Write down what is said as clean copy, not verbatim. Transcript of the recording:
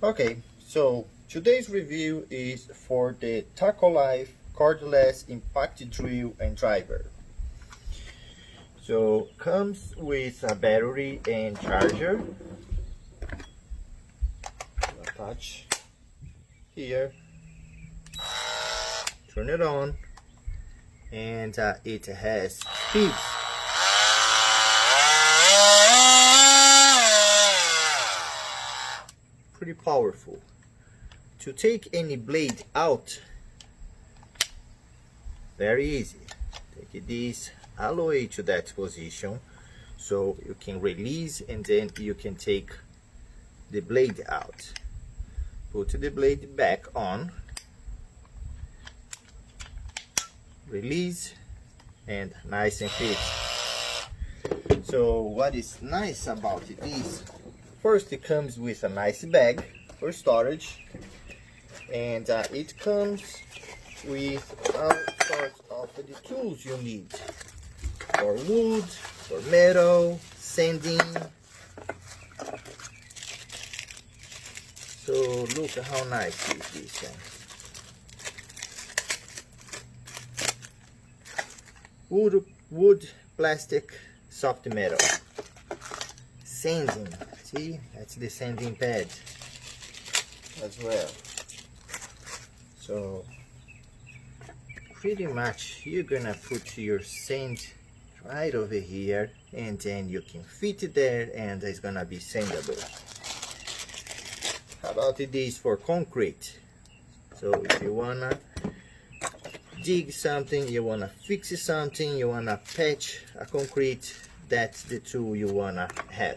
Okay, so today's review is for the TACKLIFE Cordless Impact Drill and Driver. So comes with a battery and charger. Attach here, turn it on, and it has speeds. Pretty powerful. To take any blade out, very easy. Take this all the way to that position so you can release, and then you can take the blade out. Put the blade back on, release, and nice and fit. So what is nice about it is, first it comes with a nice bag for storage, and it comes with all sorts of the tools you need for wood, for metal, sanding. So look at how nice is this thing. Wood, plastic, soft metal. Sanding, see, that's the sanding pad as well. So pretty much you're gonna put your sand right over here, and then you can fit it there, and it's gonna be sandable. How about this for concrete? So if you wanna dig something, you wanna fix something, you wanna patch a concrete, that's the tool you wanna have.